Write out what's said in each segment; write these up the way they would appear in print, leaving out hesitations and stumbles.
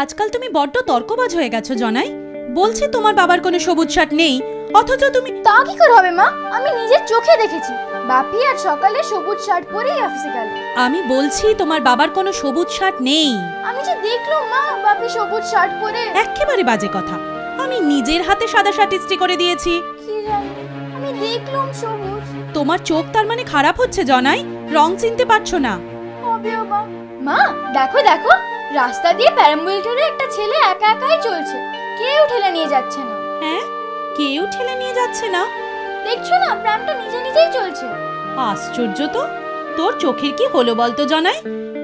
আজকাল তুমি বড্ড তর্কবাজ হয়ে গেছো জনাই। বলছি তোমার বাবার কোনো সবুজ শার্ট নেই, অথচ তুমি। তা কি করে হবে মা? আমি নিজের চোখে দেখেছি বাপি আর সকালে সবুজ শার্ট পরেই অফিসে গেল। আমি বলছি তোমার বাবার কোনো সবুজ শার্ট নেই। আমি যে দেখলাম মা বাপি সবুজ শার্ট পরে। একেবারে বাজে কথা, আমি নিজের হাতে সাদা শার্ট ইস্ত্রি করে দিয়েছি। কি জানি, আমি দেখলাম সবুজ। তোমার চোখ তার মানে খারাপ হচ্ছে জনাই, রং চিনতে পারছো না। হবেও মা। মা দেখো দেখো, রাস্তা দিয়ে প্যারাম্বুলেটরে একটা ছেলে একা একাই চলছে, কেউ ঠেলে নিয়ে যাচ্ছে না। হ্যাঁ, কেউ ঠেলে নিয়ে যাচ্ছে না? দেখছো না, প্রাণটা নিজে নিজেই চলছে। আশ্চর্য তো, তোর চোখের কি হলো বলতো জনাই?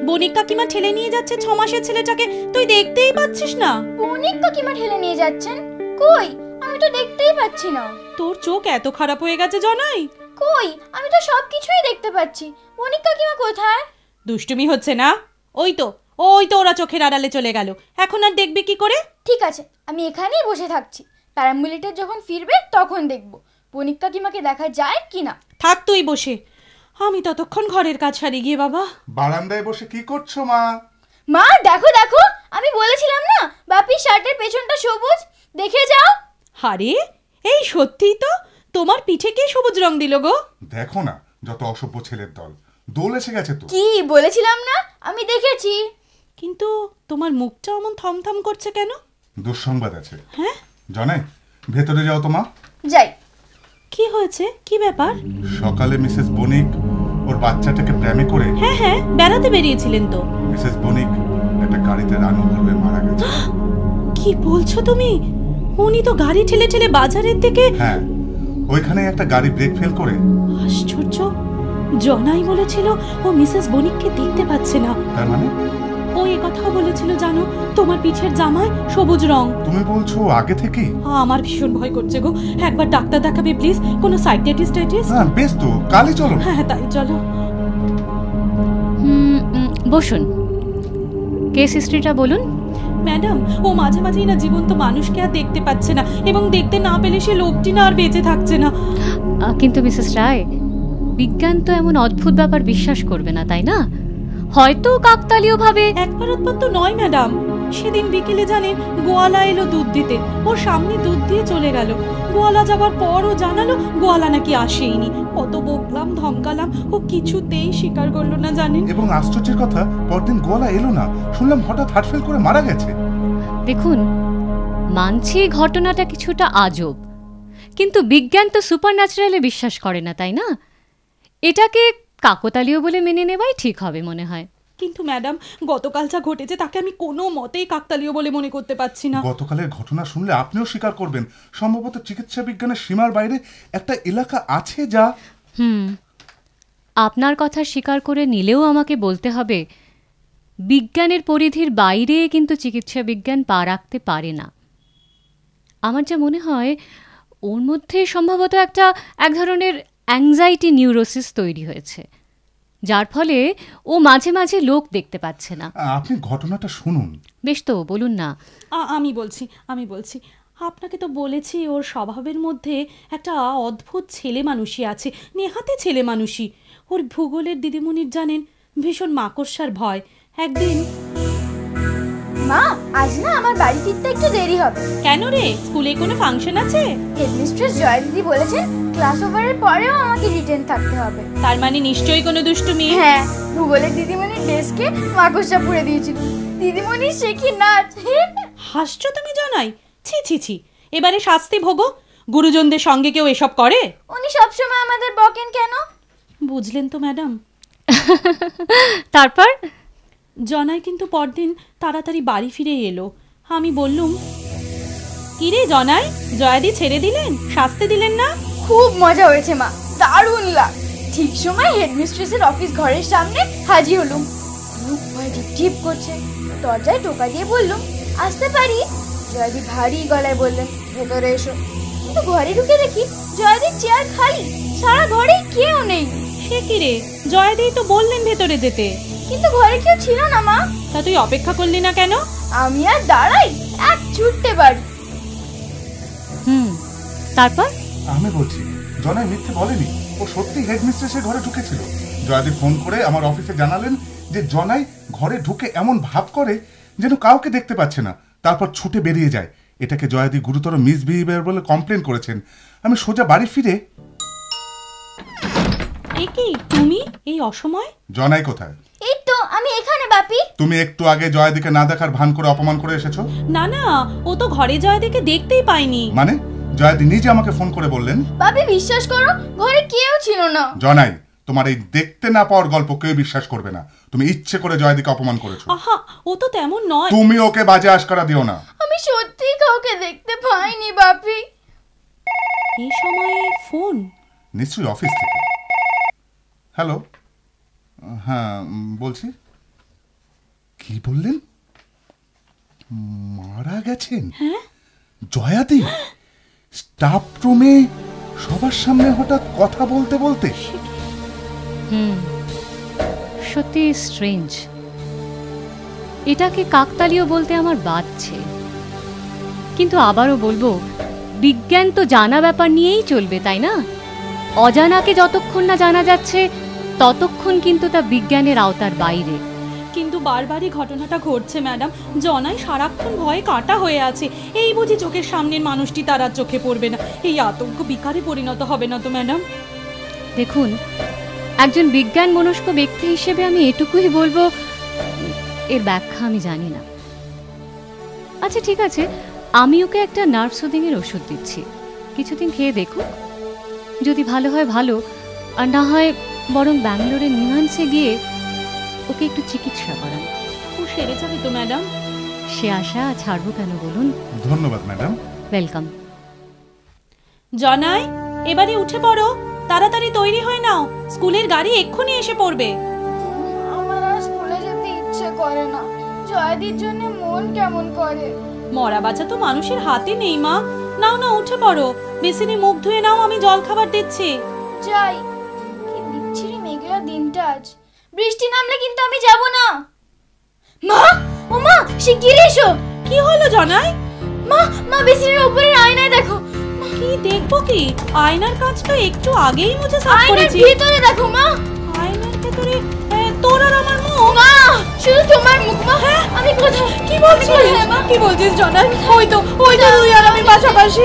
বণিক কাকিমা ঠেলে নিয়ে যাচ্ছে 6 মাসের ছেলেটাকে, তুই দেখতেই পাচ্ছিস না? বণিক কাকিমা ঠেলে নিয়ে যাচ্ছেন? কই, আমি তো দেখতেই পাচ্ছি না। তোর চোখ এত খারাপ হয়ে গেছে জনাই? কই, আমি তো সবকিছুই দেখতে পাচ্ছি। বণিক কাকিমা কোথায়? দুষ্টুমি হচ্ছে না? ওই তো ওরা চোখের আড়ালে চলে গেল, এখন আর দেখবি কি করে? ঠিক আছে, আমি এখানেই বসে থাকছি, প্যারাম্বুলেটর যখন ফিরবে তখন দেখব বণিক কাকিমাকে দেখা যায় কিনা। থাক তুই বসে, আমি ততক্ষণ ঘরের কাজ সারি গিয়ে। বাবা, বারান্দায় বসে কি করছো মা? মা দেখো দেখো, আমি বলেছিলাম না বাপির শার্টের পেছনটা সবুজ, দেখে যাও। আরে এই সত্যিই তো, তোমার পিঠে কে সবুজ রং দিল গো? দেখো না, যত অসভ্য ছেলের দল, দোল এসে গেছে তো। কি বলেছিলাম না, আমি দেখেছি। কিন্তু তোমার মুখটা অমন থমথম করছে কেন? দুঃসংবাদ আছে। হ্যাঁ, জানাই, ভেতরে যাও তো মা। যাই। কি হয়েছে, কি ব্যাপার? সকালে মিসেস বণিক ওর বাচ্চাটাকে প্রেমে করে। হ্যাঁ হ্যাঁ, বেড়াতে বেরিয়েছিলেন তো। মিসেস বণিক একটা গাড়িতে রানু ভুলে মারা গেছে। কি বলছো তুমি? উনি তো গাড়ি ঠেলে ঠেলে বাজারের দিকে। হ্যাঁ, ওইখানে একটা গাড়ি ব্রেক ফেল করে। আশ্চর্য, জনাই বলেছিল ও মিসেস বণিককে দেখতে পাচ্ছে না। তার মানে? ও এই কথাও বলেছিল জানো, তোমার পিঠের জামায় সবুজ রং। তুমি বলছো আগে থেকেই? আমার ভীষণ ভয় করছে গো, একবার ডাক্তার দেখাবে প্লিজ, কোনো সাইকিয়াট্রিস্ট। হ্যাঁ বেশ, তো কালই চলো। হ্যাঁ তাই চলো। বসুন, কেস হিস্ট্রিটা বলুন। ম্যাডাম, ও মাঝে মাঝেই না জীবন্ত মানুষকে আর দেখতে পাচ্ছে না, এবং দেখতে না পেলে সে লোকটি না আর বেঁচে থাকছে না। কিন্তু মিসেস রায়, বিজ্ঞান তো এমন অদ্ভুত ব্যাপার বিশ্বাস করবে না, তাই না? হয়তো কাকতালীয়ভাবে। একবার উৎপাত তো নয় ম্যাডাম, সেদিন বিকেলে জানেন গোয়ালা এলো দুধ দিতে, ওর সামনে দুধ দিয়ে চলে গেল। গোয়ালা যাবার পর ও জানালো গোয়ালা নাকি আসেইনি। কত বকলাম ধমকালাম, ও কিছুতেই স্বীকার করলো না জানেন। এবং আশ্চর্যের কথা, পরদিন গোয়ালা এলো না, শুনলাম হঠাৎ হার্ট ফেল করে মারা গেছে। দেখুন, মানছি ঘটনাটা কিছুটা আজব, কিন্তু বিজ্ঞান তো সুপার ন্যাচারালে বিশ্বাস করে না, তাই না? এটাকে কাকতালীয় বলে মেনে নেওয়াই ঠিক হবে মনে হয়। কিন্তু ম্যাডাম, গতকাল যা ঘটেছে তাকে আমি কোনো মতেই কাকতালীয় বলে মনে করতে পারছি না। গতকালের ঘটনা শুনলে আপনিও স্বীকার করবেন, সম্ভবত চিকিৎসা বিজ্ঞানের সীমার বাইরে একটা এলাকা আছে যা। আপনার কথা স্বীকার করে নিলেও আমাকে বলতে হবে, বিজ্ঞানের পরিধির বাইরে কিন্তু চিকিৎসা বিজ্ঞান পা রাখতে পারে না। আমার যা মনে হয়, ওর মধ্যে সম্ভবত এক ধরনের অ্যাংজাইটি নিউরোসিস তৈরি হয়েছে, যার ফলে ও মাঝে মাঝে লোক দেখতে পাচ্ছে না। আপনি ঘটনাটা শুনুন। বেশ তো, বলুন না। আমি বলছি আপনাকে তো বলেছি ওর স্বভাবের মধ্যে একটা অদ্ভুত ছেলে মানুষই আছে, নেহাতে ছেলে মানুষই। ওর ভূগোলের দিদিমণির জানেন ভীষণ মাকড়সার ভয়। একদিন। মা, আজ না আমার বাড়ি ফিরতে একটু দেরি হবে। কেন রে, স্কুলে কোনো ফাংশন আছে? হেডমিস্ট্রেস জয় দিদি বলেছেন ক্লাস ওভারের পরেও আমাকে রিটেন থাকতে হবে। তার মানে নিশ্চয়ই কোনো দুষ্টুমি। হ্যাঁ, ভূগোলের দিদিমণির ডেস্কে মাকড়সা পুড়ে দিয়েছিল। দিদিমণি সে কি নাচ! হাসছো তুমি জনাই? ছি ছি ছি, এবারে শাস্তি ভোগো। গুরুজনদের সঙ্গে কেউ এসব করে? উনি সবসময় আমাদের বকেন কেন? বুঝলেন তো ম্যাডাম। তারপর জনাই কিন্তু পরদিন তাড়াতাড়ি বাড়ি ফিরে এলো। আমি বললুম, কিরে জনাই, জয়াদি ছেড়ে দিলেন, শাস্তি দিলেন না? খুব মজা হয়েছে মা, দারুণ লাগ। ঠিক সময় হেডমিস্ট্রেসের অফিস ঘরের সামনে হাজির হলুম। মুখ ভয় টিপ করছে, দরজায় টোকা দিয়ে বললুম, আসতে পারি? জয়াদি ভারী গলায় বললেন, ভেতরে এসো। কিন্তু ঘরে ঢুকে দেখি জয়াদির চেয়ার খালি, সারা ঘরে কেউ নেই। সে কিরে, জয়াদি তো বললেন ভেতরে যেতে। কিন্তু ঘরে কেউ ছিল না মা। তা তুই অপেক্ষা করলি না কেন? আমি আর দাঁড়াই, এক ছুটতে পারি। তারপর আমি বলছি, জনাই মিথ্যে বলেনি, ও সত্যি হেডমিস্ট্রেসের ঘরে ঢুকেছিল। জয়াদি ফোন করে আমার অফিসে জানালেন যে জনাই ঘরে ঢুকে এমন ভাব করে যেন কাউকে দেখতে পাচ্ছে না, তারপর ছুটে বেরিয়ে যায়। এটাকে জয়াদি গুরুতর মিসবিহেভিয়ার বলে কমপ্লেন করেছেন। আমি সোজা বাড়ি ফিরে, এ কি তুমি এই অসময়? জনাই কোথায়? এই তো আমি এখানে বাপি। তুমি একটু আগে জয়াদিকে না দেখার ভান করে অপমান করে এসেছো। না না, ও তো ঘরে জয়াদিকে দেখতেই পাইনি। মানে জয়াদি নিজে আমাকে ফোন করে বললেন। বাপি বিশ্বাস করো, ঘরে কেউ ছিল না। জনাই, তোমার এই দেখতে না পাওয়ার গল্প কেউ বিশ্বাস করবে না। তুমি ইচ্ছে করে জয়াদিকে অপমান করেছো। আহা, ও তো তেমন নয়। তুমি ওকে বাজে আশকারা দিও না। আমি সত্যিই কাউকে দেখতে পাইনি বাপি। এই সময়ে ফোন? নিশ্চয়ই অফিস থেকে। হ্যালো, হ্যাঁ বলছি। কি বললেন? মারা গেছেন? হ্যাঁ, জয়াদি স্টাফ রুমে সবার সামনে হঠাৎ কথা বলতে বলতে? সত্যি স্ট্রেঞ্জ। এটাকে কাকতালীয় বলতে আমার বাধছে, কিন্তু আবারও বলবো, বিজ্ঞান তো জানা ব্যাপার নিয়েই চলবে, তাই না? অজানাকে যতক্ষণ না জানা যাচ্ছে ততক্ষণ কিন্তু তা বিজ্ঞানের আওতার বাইরে। কিন্তু বারবারই ঘটনাটা ঘটছে ম্যাডাম। জনাই সারাক্ষণ ভয়ে কাটা হয়ে আছে। এই বুঝি চোখের সামনের মানুষটি তার আর চোখে পড়বে না? এই আতঙ্ক বিকারে পরিণত হবে না তো ম্যাডাম? দেখুন, একজন বিজ্ঞান মনস্ক ব্যক্তি হিসেবে আমি এটুকুই বলবো, এর ব্যাখ্যা আমি জানি না। আচ্ছা ঠিক আছে, আমি ওকে একটা নার্ভ সুদিং এর ওষুধ দিচ্ছি, কিছুদিন খেয়ে দেখুক। যদি ভালো হয় ভালো, আর না হয় বরং ব্যাঙ্গালোরের নিমান্সে গিয়ে ওকে একটু চিকিৎসা করান। ও সেরে যাবে তো ম্যাডাম? সে আশা ছাড়বো কেন বলুন। ধন্যবাদ ম্যাডাম। ওয়েলকাম। জনাই, এবারে উঠে পড়ো, তাড়াতাড়ি তৈরি হয়ে নাও, স্কুলের গাড়ি এক্ষুনি এসে পড়বে। আমার আর স্কুলে যেতে ইচ্ছে করে না। জয়াদির জন্য মন কেমন করে। মরা বাচ্চা তো মানুষের হাতে নেই মা। নাও না উঠে পড়ো, বেসিনে মুখ ধুয়ে নাও, আমি জল খাবার দিচ্ছি। যাই। কি বিচ্ছিরি মেঘলা দিনটা আজ। বৃষ্টি নামলে কিন্তু আমি যাব না। মা, ও মা, শিগগিরই এসো। কি হলো জনাই? মা, মা বেসিনের উপরের আয়নায় দেখো। কি দেখবো? কি আয়নার কাজটা একটু আগেই মুছে সাফ আয়নার করেছি। ভিতরে দেখো মা। আয়নার ভেতরে তোর আর আমার মুখ? মা, শুধু তোমার মুখ মা। আমি কোথায়? কি বলছিস? কি বলছিস জনাই? ওই তো তুই আর আমি পাশাপাশি।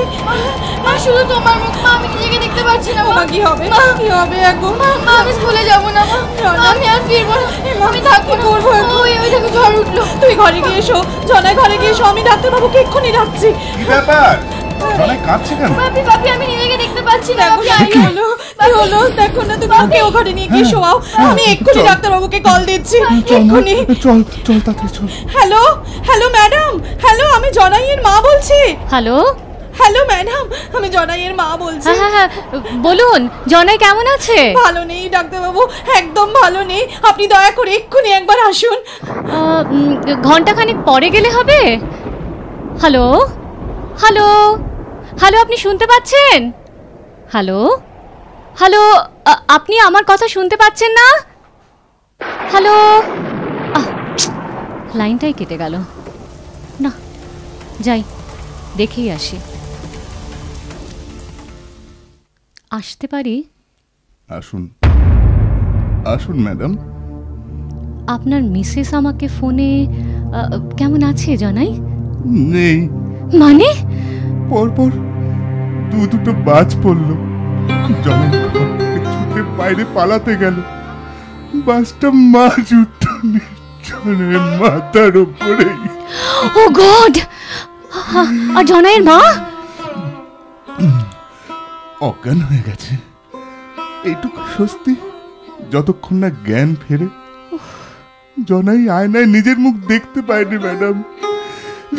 মা, শুধু তোমার মুখ মা। আমি নিজেকে দেখতে পাচ্ছি না মা। কি হবে? কি হবে এখন? মা, আমি স্কুলে যাব না মা। আমি আর ফিরবো না। আমি থাকবো না। ওই দেখো ঝড় উঠলো। তুই ঘরে গিয়ে এসো জনাই, ঘরে গিয়ে এসো, আমি ডাক্তারবাবুকে এক্ষুনি ডাকছি। কি ব্যাপার? জনাই কাঁদছে কেন? বাপি, বাপি, আমি নিজেকে দেখতে পাচ্ছি না। দেখো বাপি, কি হলো? কি হলো? দেখো না, তুমি ওকে ও ঘরে নিয়ে গিয়ে শোয়াও। আমি এক্ষুনি ডাক্তারবাবুকে কল দিচ্ছি, এক্ষুনি। চল চল তাড়াতাড়ি চল। হ্যালো, হ্যালো ম্যাডাম, হ্যালো, আমি জনাইয়ের মা বলছি। হ্যালো, হ্যালো ম্যাডাম, আমি জনাইয়ের মা বলছি। হ্যাঁ হ্যাঁ হ্যাঁ, বলুন জনাই কেমন আছে? ভালো নেই ডাক্তারবাবু, একদম ভালো নেই। আপনি দয়া করে এক্ষুনি একবার আসুন। ঘন্টাখানেক পরে গেলে হবে? হ্যালো হ্যালো হ্যালো, আপনি শুনতে পাচ্ছেন? হ্যালো হ্যালো, আপনি আমার কথা শুনতে পাচ্ছেন না? হ্যালো, লাইনটাই কেটে গেল। না, যাই দেখেই আসি। আসতে পারি? আসুন আসুন ম্যাডাম। আপনার মিসেস আমাকে ফোনে কেমন আছে জানাই? নেই। মানে? পরপর দুটো বাজ পড়ল। জনের ঘর থেকে ছুটে বাইরে পালাতে গেল। বাসটা মাঝ উঠোনে জনের মাথার উপরে। ও গড! আর জনাইয়ের মা? অজ্ঞান হয়ে গেছে। এইটুকু স্বস্তি যতক্ষণ না জ্ঞান ফেরে। জনাই আয়নায় নিজের মুখ দেখতে পায়নি ম্যাডাম।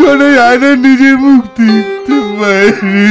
জনাই আয়নায় নিজের মুখ দেখতে পায়নি।